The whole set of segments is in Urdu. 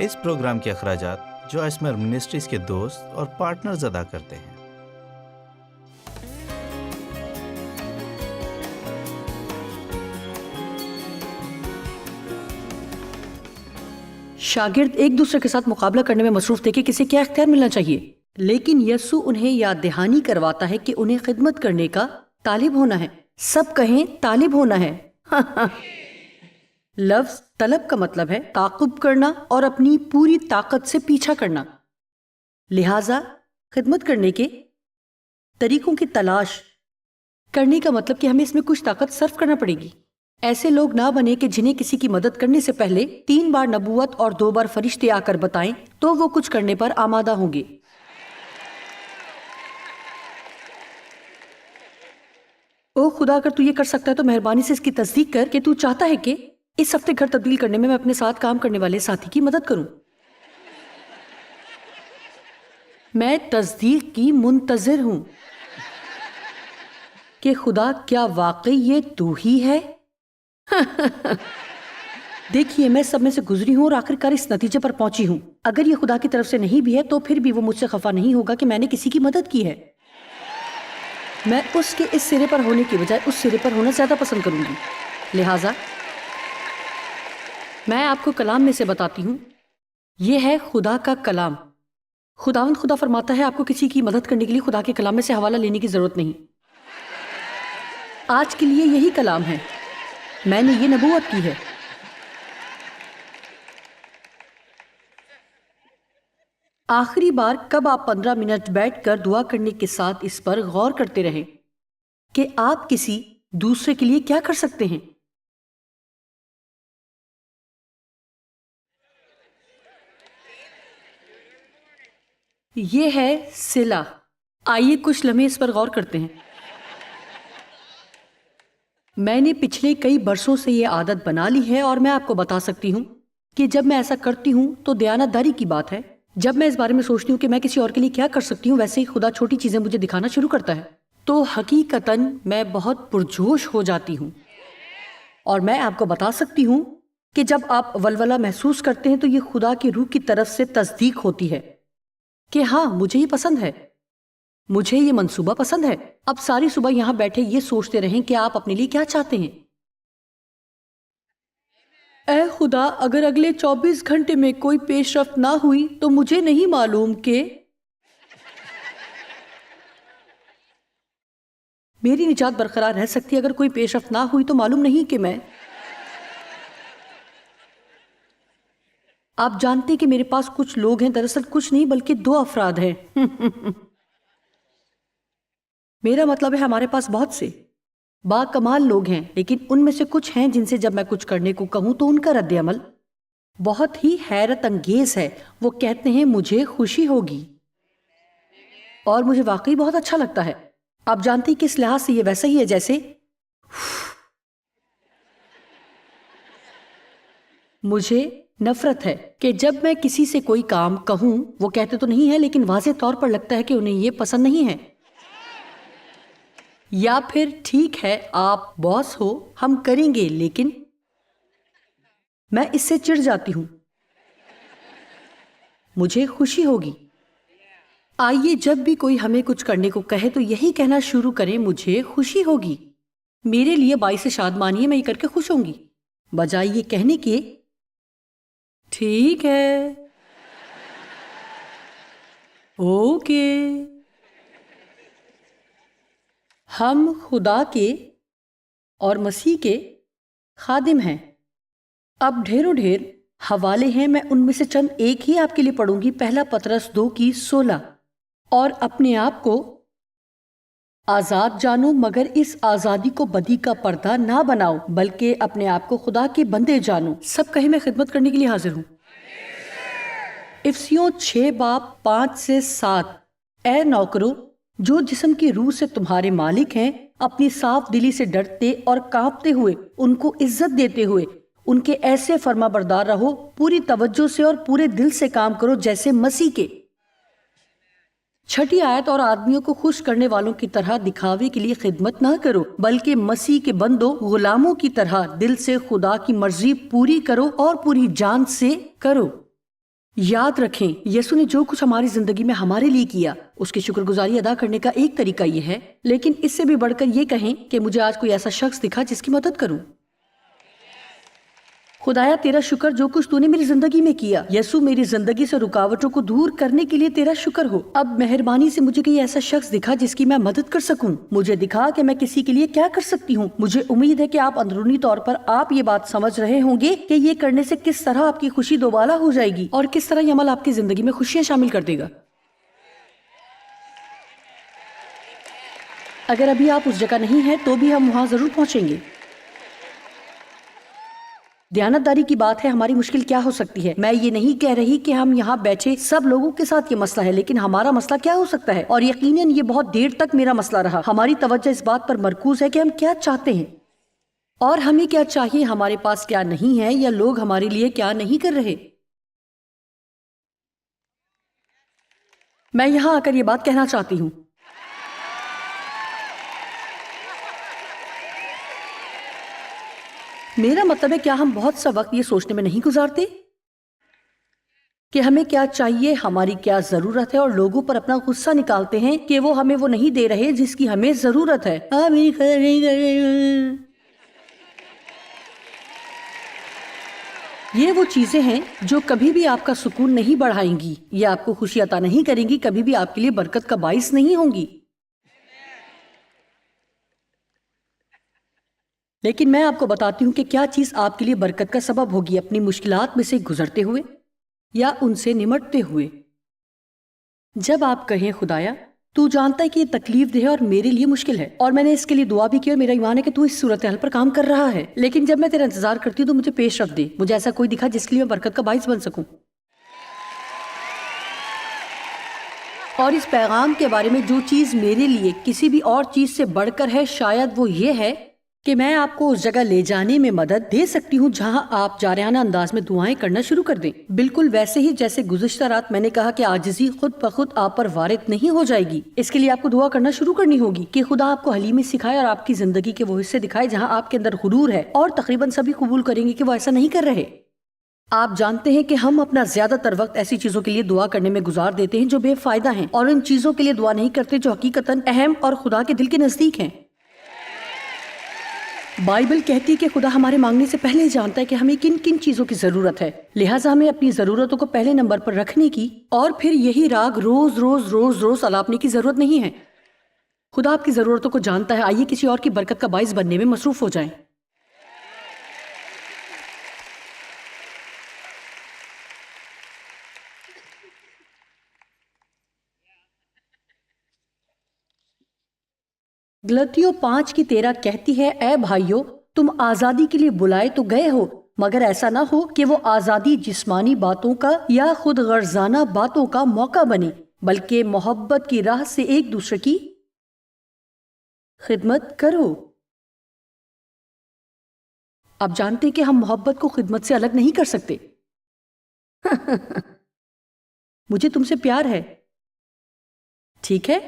اس پروگرام کے اخراجات جو اسمر منسٹریز کے دوست اور پارٹنرز ادا کرتے ہیں۔ شاگرد ایک دوسرے کے ساتھ مقابلہ کرنے میں مصروف تھے کہ کسے کیا اختیار ملنا چاہیے، لیکن یسوع انہیں یاد دہانی کرواتا ہے کہ انہیں خدمت کرنے کا طالب ہونا ہے۔ سب کہیں طالب ہونا ہے۔ لفظ طلب کا مطلب ہے تعاقب کرنا اور اپنی پوری طاقت سے پیچھا کرنا۔ لہٰذا خدمت کرنے کے طریقوں کی تلاش کرنے کا مطلب کہ ہمیں اس میں کچھ طاقت صرف کرنا پڑے گی۔ ایسے لوگ نہ بنے کہ جنہیں کسی کی مدد کرنے سے پہلے 3 بار نبوت اور 2 بار فرشتے آ کر بتائیں تو وہ کچھ کرنے پر آمادہ ہوں گے۔ او خدا، اگر تو یہ کر سکتا ہے تو مہربانی سے اس کی تصدیق کر کہ تو چاہتا ہے کہ اس ہفتے گھر تبدیل کرنے میں اپنے ساتھ کام کرنے والے ساتھی کی مدد کروں۔ میں تصدیق کی منتظر ہوں کہ خدا کیا واقعی یہ تو ہی ہے؟ دیکھیے، میں سب میں سے گزری ہوں اور آخرکار اس نتیجے پر پہنچی ہوں، اگر یہ خدا کی طرف سے نہیں بھی ہے تو پھر بھی وہ مجھ سے خفا نہیں ہوگا کہ میں نے کسی کی مدد کی ہے۔ میں اس کے اس سرے پر ہونے کی بجائے اس سرے پر ہونا زیادہ پسند کروں گی۔ لہٰذا میں آپ کو کلام میں سے بتاتی ہوں، یہ ہے خدا کا کلام۔ خداوند خدا فرماتا ہے آپ کو کسی کی مدد کرنے کے لیے خدا کے کلام میں سے حوالہ لینے کی ضرورت نہیں۔ آج کے لیے یہی کلام ہے، میں نے یہ نبوت کی ہے۔ آخری بار کب آپ 15 منٹ بیٹھ کر دعا کرنے کے ساتھ اس پر غور کرتے رہے کہ آپ کسی دوسرے کے لیے کیا کر سکتے ہیں؟ یہ ہے صلہ۔ آئیے کچھ لمحے اس پر غور کرتے ہیں۔ میں نے پچھلے کئی برسوں سے یہ عادت بنا لی ہے اور میں آپ کو بتا سکتی ہوں کہ جب میں ایسا کرتی ہوں تو دیانت داری کی بات ہے۔ جب میں اس بارے میں سوچتی ہوں کہ میں کسی اور کے لیے کیا کر سکتی ہوں، ویسے ہی خدا چھوٹی چیزیں مجھے دکھانا شروع کرتا ہے، تو حقیقتاً میں بہت پرجوش ہو جاتی ہوں۔ اور میں آپ کو بتا سکتی ہوں کہ جب آپ ولولہ محسوس کرتے ہیں تو یہ خدا کی روح کی طرف سے تصدیق ہوتی ہے کہ ہاں، مجھے یہ پسند ہے، مجھے یہ منصوبہ پسند ہے۔ اب ساری صبح یہاں بیٹھے یہ سوچتے رہیں کہ آپ اپنے لیے کیا چاہتے ہیں۔ اے خدا، اگر اگلے 24 گھنٹے میں کوئی پیش رفت نہ ہوئی تو مجھے نہیں معلوم کہ میری نجات برقرار رہ سکتی ہے۔ اگر کوئی پیش رفت نہ ہوئی تو معلوم نہیں کہ میں آپ جانتے کہ میرے پاس کچھ لوگ ہیں، دراصل کچھ نہیں بلکہ 2 افراد ہیں۔ میرا مطلب ہے ہمارے پاس بہت سے با کمال لوگ ہیں، لیکن ان میں سے کچھ ہیں جن سے جب میں کچھ کرنے کو کہوں تو ان کا رد عمل بہت ہی حیرت انگیز ہے۔ وہ کہتے ہیں مجھے خوشی ہوگی، اور مجھے واقعی بہت اچھا لگتا ہے۔ آپ جانتے ہیں کہ اس لحاظ سے یہ ویسا ہی ہے جیسے مجھے نفرت ہے کہ جب میں کسی سے کوئی کام کہوں، وہ کہتے تو نہیں ہے لیکن واضح طور پر لگتا ہے کہ انہیں یہ پسند نہیں ہے، یا پھر ٹھیک ہے آپ باس ہو، ہم کریں گے، لیکن میں اس سے چڑ جاتی ہوں، مجھے خوشی ہوگی۔ آئیے جب بھی کوئی ہمیں کچھ کرنے کو کہے تو یہی کہنا شروع کریں، مجھے خوشی ہوگی، میرے لیے باعث شادمانی ہے، میں یہ کر کے خوش ہوں گی، بجائے یہ کہنے کے ٹھیک ہے، اوکے۔ ہم خدا کے اور مسیح کے خادم ہیں۔ اب ڈھیروں ڈھیر حوالے ہیں، میں ان میں سے چند ایک ہی آپ کے لیے پڑھوں گی۔ پہلا پطرس 2:16، اور اپنے آپ کو آزاد جانو، مگر اس آزادی کو بدی کا پردہ نہ بناؤ، بلکہ اپنے آپ کو خدا کے بندے جانو۔ سب کہیں میں خدمت کرنے کے لیے حاضر ہوں۔ افسیوں 6:5-7، اے نوکرو جو جسم کی روح سے تمہارے مالک ہیں، اپنی صاف دلی سے ڈرتے اور کانپتے ہوئے ان کو عزت دیتے ہوئے ان کے ایسے فرما بردار رہو، پوری توجہ سے اور پورے دل سے کام کرو جیسے مسیح کے۔ 6 آیت، اور آدمیوں کو خوش کرنے والوں کی طرح دکھاوے کے لیے خدمت نہ کرو، بلکہ مسیح کے بندوں غلاموں کی طرح دل سے خدا کی مرضی پوری کرو اور پوری جان سے کرو۔ یاد رکھیں یسوع نے جو کچھ ہماری زندگی میں ہمارے لیے کیا اس کی شکر گزاری ادا کرنے کا ایک طریقہ یہ ہے، لیکن اس سے بھی بڑھ کر یہ کہیں کہ مجھے آج کوئی ایسا شخص دکھا جس کی مدد کروں۔ خدایا تیرا شکر جو کچھ تو نے میری زندگی میں کیا۔ یسوع میری زندگی سے رکاوٹوں کو دور کرنے کے لیے تیرا شکر ہو۔ اب مہربانی سے مجھے کوئی ایسا شخص دکھا جس کی میں مدد کر سکوں۔ مجھے دکھا کہ میں کسی کے لیے کیا کر سکتی ہوں۔ مجھے امید ہے کہ آپ اندرونی طور پر آپ یہ بات سمجھ رہے ہوں گے کہ یہ کرنے سے کس طرح آپ کی خوشی دوبالا ہو جائے گی اور کس طرح یہ عمل آپ کی زندگی میں خوشیاں شامل کر دے گا۔ اگر ابھی آپ اس جگہ نہیں ہیں تو بھی ہم وہاں ضرور پہنچیں گے۔ دیانتداری کی بات ہے، ہماری مشکل کیا ہو سکتی ہے؟ میں یہ نہیں کہہ رہی کہ ہم یہاں بیٹھے سب لوگوں کے ساتھ یہ مسئلہ ہے، لیکن ہمارا مسئلہ کیا ہو سکتا ہے؟ اور یقیناً یہ بہت دیر تک میرا مسئلہ رہا۔ ہماری توجہ اس بات پر مرکوز ہے کہ ہم کیا چاہتے ہیں اور ہمیں کیا چاہیے، ہمارے پاس کیا نہیں ہے یا لوگ ہمارے لیے کیا نہیں کر رہے۔ میں یہاں آ کر یہ بات کہنا چاہتی ہوں، میرا مطلب ہے کیا ہم بہت سا وقت یہ سوچنے میں نہیں گزارتے کہ ہمیں کیا چاہیے، ہماری کیا ضرورت ہے، اور لوگوں پر اپنا غصہ نکالتے ہیں کہ وہ ہمیں وہ نہیں دے رہے جس کی ہمیں ضرورت ہے۔ میری قدر نہیں کر رہے۔ یہ وہ چیزیں ہیں جو کبھی بھی آپ کا سکون نہیں بڑھائیں گی، یہ آپ کو خوشی عطا نہیں کریں گی، کبھی بھی آپ کے لیے برکت کا باعث نہیں ہوں گی۔ لیکن میں آپ کو بتاتی ہوں کہ کیا چیز آپ کے لیے برکت کا سبب ہوگی، اپنی مشکلات میں سے گزرتے ہوئے یا ان سے نمٹتے ہوئے۔ جب آپ کہیں خدایا تو جانتا ہے کہ یہ تکلیف دہ ہے اور میرے لیے مشکل ہے، اور میں نے اس کے لیے دعا بھی کی اور میرا ایمان ہے کہ تو اس صورتحال پر کام کر رہا ہے، لیکن جب میں تیرا انتظار کرتی ہوں تو مجھے پیش رکھ دے، مجھے ایسا کوئی دکھا جس کے لیے میں برکت کا باعث بن سکوں۔ اور اس پیغام کے بارے میں جو چیز میرے لیے کسی بھی اور چیز سے بڑھ کر ہے، شاید وہ یہ ہے کہ میں آپ کو اس جگہ لے جانے میں مدد دے سکتی ہوں جہاں آپ جارحانہ انداز میں دعائیں کرنا شروع کر دیں، بالکل ویسے ہی جیسے گزشتہ رات میں نے کہا کہ عاجزی خود بخود آپ پر وارد نہیں ہو جائے گی۔ اس کے لیے آپ کو دعا کرنا شروع کرنی ہوگی کہ خدا آپ کو حلیمی سکھائے اور آپ کی زندگی کے وہ حصے دکھائے جہاں آپ کے اندر غرور ہے، اور تقریباً سبھی قبول کریں گے کہ وہ ایسا نہیں کر رہے۔ آپ جانتے ہیں کہ ہم اپنا زیادہ تر وقت ایسی چیزوں کے لیے دعا کرنے میں گزار دیتے ہیں جو بے فائدہ ہیں، اور ان چیزوں کے لیے دعا نہیں کرتے جو حقیقتاً اہم اور خدا کے دل کے نزدیک ہیں۔ بائبل کہتی ہے کہ خدا ہمارے مانگنے سے پہلے جانتا ہے کہ ہمیں کن کن چیزوں کی ضرورت ہے، لہٰذا ہمیں اپنی ضرورتوں کو پہلے نمبر پر رکھنے کی اور پھر یہی راگ روز روز روز روز الاپنے کی ضرورت نہیں ہے۔ خدا آپ کی ضرورتوں کو جانتا ہے۔ آئیے کسی اور کی برکت کا باعث بننے میں مصروف ہو جائیں۔ غلطیوں 5:13 کہتی ہے، اے بھائیو تم آزادی کے لیے بلائے تو گئے ہو، مگر ایسا نہ ہو کہ وہ آزادی جسمانی باتوں کا یا خود غرضانہ باتوں کا موقع بنے، بلکہ محبت کی راہ سے ایک دوسرے کی خدمت کرو۔ آپ جانتے ہیں کہ ہم محبت کو خدمت سے الگ نہیں کر سکتے۔ مجھے تم سے پیار ہے، ٹھیک ہے؟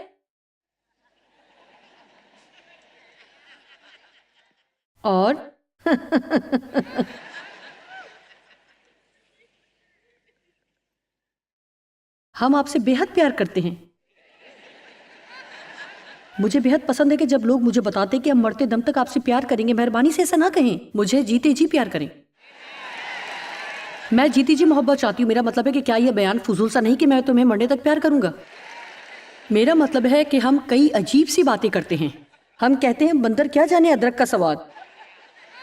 اور ہم آپ سے بے حد پیار کرتے ہیں۔ مجھے بے حد پسند ہے کہ جب لوگ مجھے بتاتے کہ ہم مرتے دم تک آپ سے پیار کریں گے، مہربانی سے ایسا نہ کہیں، مجھے جیتے جی پیار کریں۔ میں جیتی جی محبت چاہتی ہوں۔ میرا مطلب ہے کہ کیا یہ بیان فضول سا نہیں کہ میں تمہیں مرنے تک پیار کروں گا۔ میرا مطلب ہے کہ ہم کئی عجیب سی باتیں کرتے ہیں۔ ہم کہتے ہیں بندر کیا جانے ادرک کا سواد۔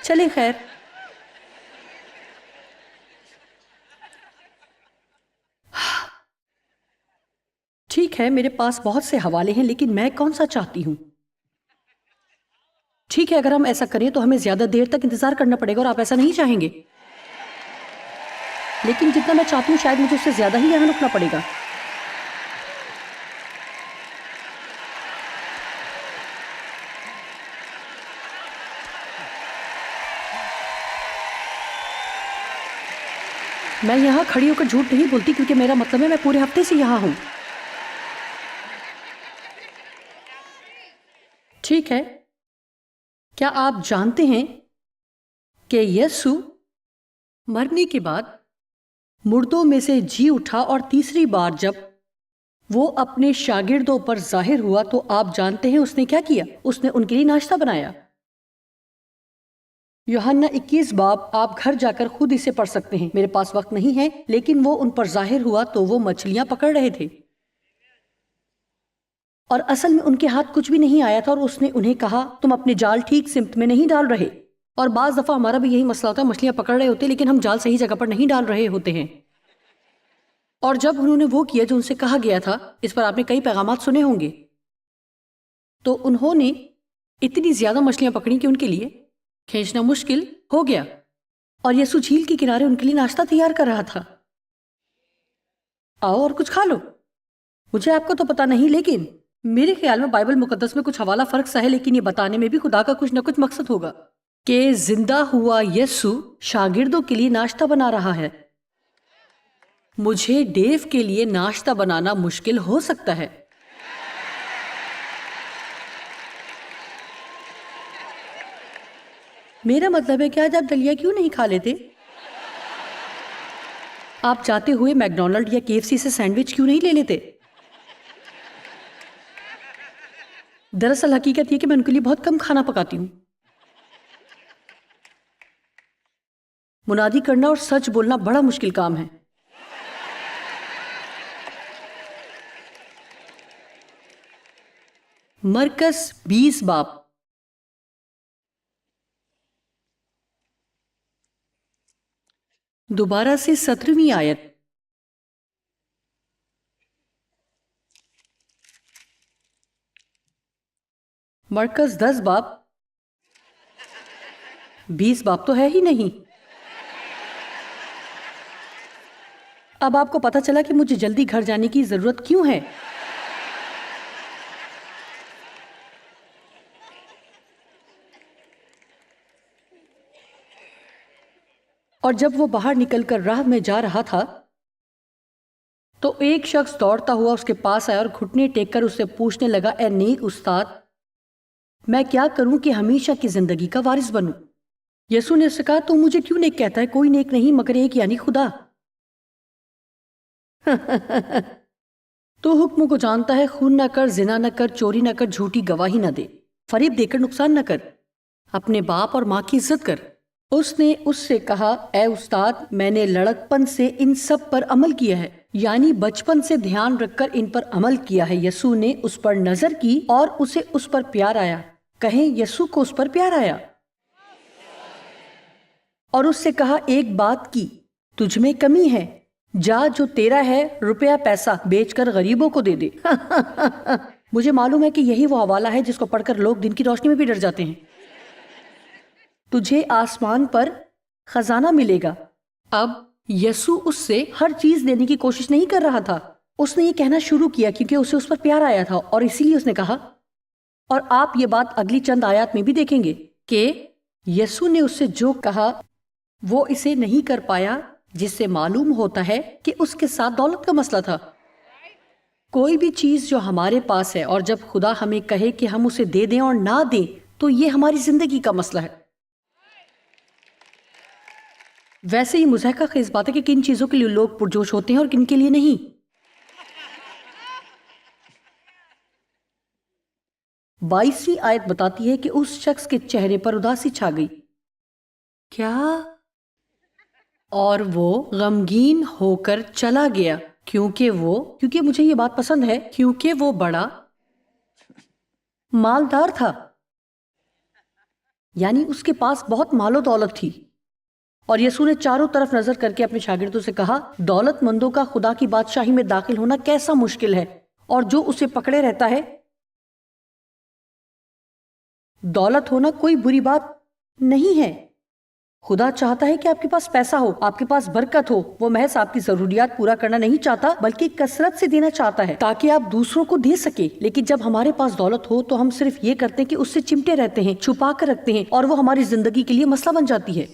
چلے خیر، ٹھیک ہے، میرے پاس بہت سے حوالے ہیں، لیکن میں کون سا چاہتی ہوں؟ ٹھیک ہے، اگر ہم ایسا کریں تو ہمیں زیادہ دیر تک انتظار کرنا پڑے گا، اور آپ ایسا نہیں چاہیں گے، لیکن جتنا میں چاہتی ہوں شاید مجھے اس سے زیادہ ہی یہاں رکنا پڑے گا۔ میں یہاں کھڑی ہو کر جھوٹ نہیں بولتی، کیونکہ میرا مطلب ہے میں پورے ہفتے سے یہاں ہوں۔ ٹھیک ہے، کیا آپ جانتے ہیں کہ یسوع مرنے کے بعد مردوں میں سے جی اٹھا اور تیسری بار جب وہ اپنے شاگردوں پر ظاہر ہوا تو آپ جانتے ہیں اس نے کیا کیا؟ اس نے ان کے لیے ناشتہ بنایا۔ یوحنا 21 باب آپ گھر جا کر خود اسے پڑھ سکتے ہیں، میرے پاس وقت نہیں ہے، لیکن وہ ان پر ظاہر ہوا تو وہ مچھلیاں پکڑ رہے تھے اور اصل میں ان کے ہاتھ کچھ بھی نہیں آیا تھا، اور اس نے انہیں کہا تم اپنے جال ٹھیک سمت میں نہیں ڈال رہے۔ اور بعض دفعہ ہمارا بھی یہی مسئلہ ہوتا ہے، مچھلیاں پکڑ رہے ہوتے لیکن ہم جال صحیح جگہ پر نہیں ڈال رہے ہوتے ہیں۔ اور جب انہوں نے وہ کیا جو ان سے کہا گیا تھا، اس پر آپ نے کئی پیغامات سنے ہوں گے، تو انہوں نے اتنی زیادہ مچھلیاں پکڑی کہ ان کے لیے کھینچنا مشکل ہو گیا، اور یسوع جھیل کے کنارے ان کے لیے ناشتہ تیار کر رہا تھا۔ آؤ اور کچھ کھا لو۔ مجھے آپ کو تو پتا نہیں، لیکن میرے خیال میں بائبل مقدس میں کچھ حوالہ فرق سا ہے، لیکن یہ بتانے میں بھی خدا کا کچھ نہ کچھ مقصد ہوگا کہ زندہ ہوا یسوع شاگردوں کے لیے ناشتہ بنا رہا ہے۔ مجھے ڈیو کے لیے ناشتہ بنانا مشکل ہو سکتا ہے، میرا مطلب ہے کہ آج آپ دلیا کیوں نہیں کھا لیتے؟ آپ جاتے ہوئے میکڈونلڈ یا KFC سے سینڈوچ کیوں نہیں لے لیتے؟ دراصل حقیقت یہ کہ میں ان کے لیے بہت کم کھانا پکاتی ہوں۔ منادی کرنا اور سچ بولنا بڑا مشکل کام ہے۔ مرکز 20 باب دوبارہ سے 17ویں آیت۔ مرکز 10 باب 20 باب تو ہے ہی نہیں۔ اب آپ کو پتا چلا کہ مجھے جلدی گھر جانے کی ضرورت کیوں ہے۔ اور جب وہ باہر نکل کر راہ میں جا رہا تھا تو ایک شخص دوڑتا ہوا اس کے پاس آیا اور گھٹنے ٹیک کر اس سے پوچھنے لگا، اے نیک استاد، میں کیا کروں کہ ہمیشہ کی زندگی کا وارث بنوں؟ یسوع نے اس سے کہا، تو مجھے کیوں نیک کہتا ہے؟ کوئی نیک نہیں مگر ایک، یعنی خدا۔ تو حکم کو جانتا ہے، خون نہ کر، زنا نہ کر، چوری نہ کر، جھوٹی گواہی نہ دے، فریب دے کر نقصان نہ کر، اپنے باپ اور ماں کی عزت کر۔ اس نے اس سے کہا، اے استاد، میں نے لڑکپن سے ان سب پر عمل کیا ہے، یعنی بچپن سے دھیان رکھ کر ان پر عمل کیا ہے۔ یسوع نے اس پر نظر کی اور اسے اس پر پیار آیا۔ کہیں یسوع کو اس پر پیار آیا۔ اور اس سے کہا، ایک بات کی تجھ میں کمی ہے، جا جو تیرا ہے روپیہ پیسہ بیچ کر غریبوں کو دے دے۔ مجھے معلوم ہے کہ یہی وہ حوالہ ہے جس کو پڑھ کر لوگ دن کی روشنی میں بھی ڈر جاتے ہیں۔ تجھے آسمان پر خزانہ ملے گا۔ اب یسوع اس سے ہر چیز لینے کی کوشش نہیں کر رہا تھا، اس نے یہ کہنا شروع کیا کیونکہ اسے اس پر پیار آیا تھا، اور اسی لیے اس نے کہا، اور آپ یہ بات اگلی چند آیات میں بھی دیکھیں گے کہ یسوع نے اس سے جو کہا وہ اسے نہیں کر پایا، جس سے معلوم ہوتا ہے کہ اس کے ساتھ دولت کا مسئلہ تھا۔ کوئی بھی چیز جو ہمارے پاس ہے اور جب خدا ہمیں کہے کہ ہم اسے دے دیں اور نہ دیں تو یہ ہماری زندگی کا مسئلہ ہے۔ ویسے ہی مضحکہ خیز بات ہے کہ کن چیزوں کے لیے لوگ پرجوش ہوتے ہیں اور کن کے لیے نہیں۔ 22ویں آیت بتاتی ہے کہ اس شخص کے چہرے پر اداسی چھا گئی۔ کیا؟ اور وہ غمگین ہو کر چلا گیا کیونکہ مجھے یہ بات پسند ہے، کیونکہ وہ بڑا مالدار تھا، یعنی اس کے پاس بہت مال و دولت تھی۔ اور یسوع نے چاروں طرف نظر کر کے اپنے شاگردوں سے کہا، دولت مندوں کا خدا کی بادشاہی میں داخل ہونا کیسا مشکل ہے، اور جو اسے پکڑے رہتا ہے۔ دولت ہونا کوئی بری بات نہیں ہے، خدا چاہتا ہے کہ آپ کے پاس پیسہ ہو، آپ کے پاس برکت ہو۔ وہ محض آپ کی ضروریات پورا کرنا نہیں چاہتا بلکہ کثرت سے دینا چاہتا ہے تاکہ آپ دوسروں کو دے سکے۔ لیکن جب ہمارے پاس دولت ہو تو ہم صرف یہ کرتے ہیں کہ اس سے چمٹے رہتے ہیں، چھپا کر رکھتے ہیں، اور وہ ہماری زندگی کے لیے مسئلہ بن جاتی ہے۔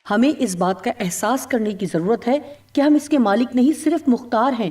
ہمیں اس بات کا احساس کرنے کی ضرورت ہے کہ ہم اس کے مالک نہیں، صرف مختار ہیں۔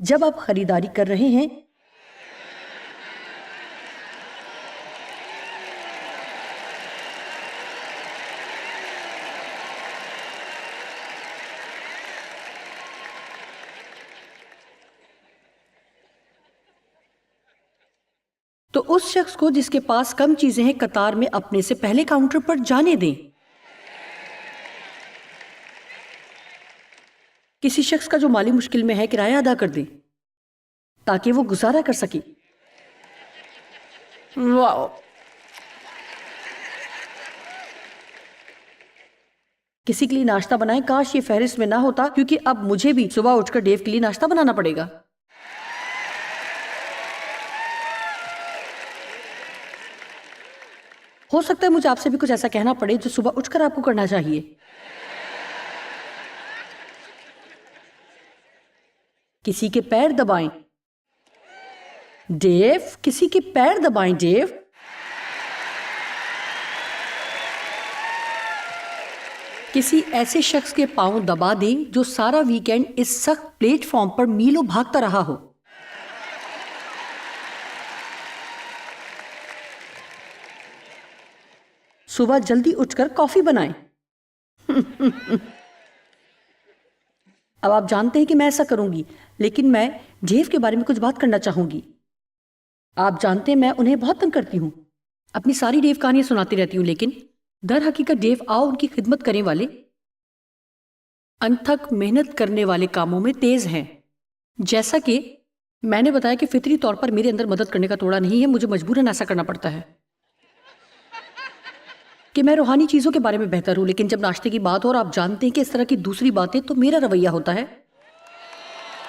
جب آپ خریداری کر رہے ہیں تو اس شخص کو جس کے پاس کم چیزیں ہیں قطار میں اپنے سے پہلے کاؤنٹر پر جانے دیں. کسی شخص کا جو مالی مشکل میں ہے کرایہ ادا کر دیں تاکہ وہ گزارا کر سکے. واو. کسی کے لیے ناشتہ بنائیں. کاش یہ فہرست میں نہ ہوتا کیونکہ اب مجھے بھی صبح اٹھ کر ڈیو کے لیے ناشتہ بنانا پڑے گا. ہو سکتا ہے مجھے آپ سے بھی کچھ ایسا کہنا پڑے جو صبح اٹھ کر آپ کو کرنا چاہیے. کسی کے پیر دبائیں. ڈیو کسی کے پیر دبائیں. ڈیو کسی ایسے شخص کے پاؤں دبا دیں جو سارا ویکینڈ اس سخت پلیٹ فارم پر میلوں بھاگتا رہا ہو. صبح جلدی اٹھ کر کافی بنائیں. اب آپ جانتے ہیں کہ میں ایسا کروں گی لیکن میں ڈیو کے بارے میں کچھ بات کرنا چاہوں گی. آپ جانتے ہیں میں انہیں بہت تنگ کرتی ہوں. اپنی ساری ڈیو کہانیاں سناتی رہتی ہوں لیکن در حقیقت ڈیو آؤ ان کی خدمت کرنے والے انتھک محنت کرنے والے کاموں میں تیز ہیں. جیسا کہ میں نے بتایا کہ فطری طور پر میرے اندر مدد کرنے کا توڑا نہیں ہے. مجھے مجبوراً ایسا کرنا پڑتا ہے کہ میں روحانی چیزوں کے بارے میں بہتر ہوں لیکن جب ناشتے کی بات ہو اور آپ جانتے ہیں کہ اس طرح کی دوسری باتیں تو میرا رویہ ہوتا ہے.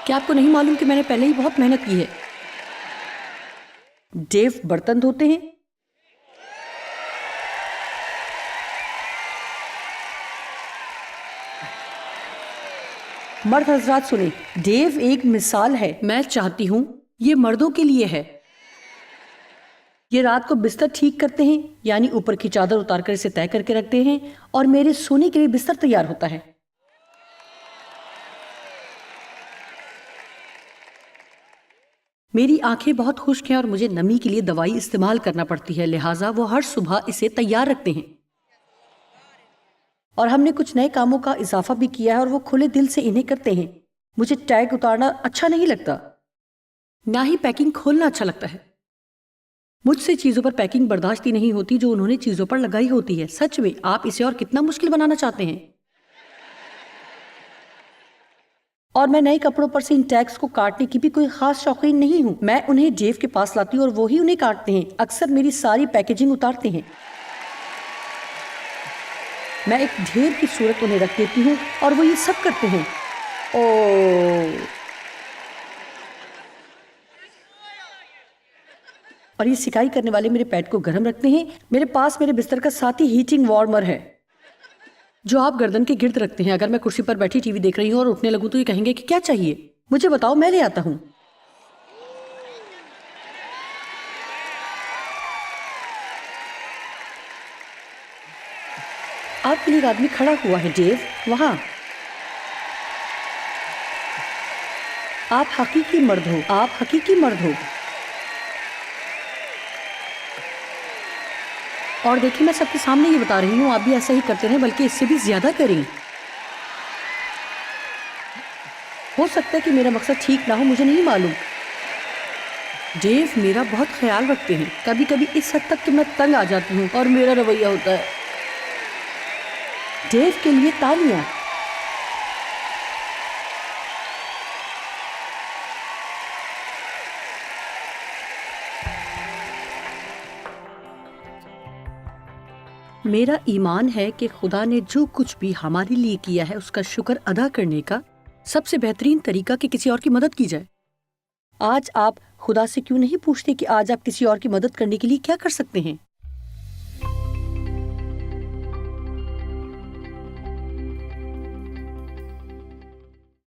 کیا آپ کو نہیں معلوم کہ میں نے پہلے ہی بہت محنت کی ہے. ڈیو برتن دھوتے ہیں. مرد حضرات سنیں. ڈیو ایک مثال ہے. میں چاہتی ہوں یہ مردوں کے لیے ہے. یہ رات کو بستر ٹھیک کرتے ہیں یعنی اوپر کی چادر اتار کر اسے طے کر کے رکھتے ہیں اور میرے سونے کے لیے بستر تیار ہوتا ہے. میری آنکھیں بہت خشک ہیں اور مجھے نمی کے لیے دوائی استعمال کرنا پڑتی ہے لہٰذا وہ ہر صبح اسے تیار رکھتے ہیں. اور ہم نے کچھ نئے کاموں کا اضافہ بھی کیا ہے اور وہ کھلے دل سے انہیں کرتے ہیں. مجھے ٹیگ اتارنا اچھا نہیں لگتا نہ ہی پیکنگ کھولنا اچھا لگتا ہے. مجھ سے چیزوں پر پیکنگ برداشت ہی نہیں ہوتی جو انہوں نے چیزوں پر لگائی ہوتی ہے. سچ میں آپ اسے اور کتنا مشکل بنانا چاہتے ہیں. اور میں نئے کپڑوں پر سے ان ٹیگز کو کاٹنے کی بھی کوئی خاص شوقین نہیں ہوں. میں انہیں ڈیو کے پاس لاتی ہوں اور وہی انہیں کاٹتے ہیں. اکثر میری ساری پیکیجنگ اتارتے ہیں. میں ایک ڈھیر کی صورت انہیں رکھ دیتی ہوں اور وہ یہ سب کرتے ہیں. اور یہ سکائی کرنے والے میرے پیٹ کو گرم رکھتے ہیں. میرے پاس میرے بستر کا ساتھی ہیٹنگ وارمر ہے جو آپ گردن کے گرد رکھتے ہیں. اگر میں کرسی پر بیٹھی ٹی وی دیکھ رہی ہوں اور اٹھنے لگوں تو یہ کہیں گے کہ کیا چاہیے. مجھے بتاؤ میں لے آتا ہوں. آپ کے لیے ایک آدمی کھڑا ہوا ہے. ڈیو وہاں. آپ حقیقی مرد ہو. آپ حقیقی مرد ہو. اور دیکھیں میں سب کے سامنے یہ بتا رہی ہوں آپ بھی ایسا ہی کرتے رہیں بلکہ اس سے بھی زیادہ کریں. ہو سکتا ہے کہ میرا مقصد ٹھیک نہ ہو مجھے نہیں معلوم. ڈیو میرا بہت خیال رکھتے ہیں کبھی کبھی اس حد تک کہ میں تنگ آ جاتی ہوں اور میرا رویہ ہوتا ہے. ڈیو کے لیے تالیاں. میرا ایمان ہے کہ خدا نے جو کچھ بھی ہمارے لیے کیا ہے اس کا شکر ادا کرنے کا سب سے بہترین طریقہ کہ کسی اور کی مدد کی جائے. آج آپ خدا سے کیوں نہیں پوچھتے کہ آج آپ کسی اور کی مدد کرنے کے لیے کیا کر سکتے ہیں؟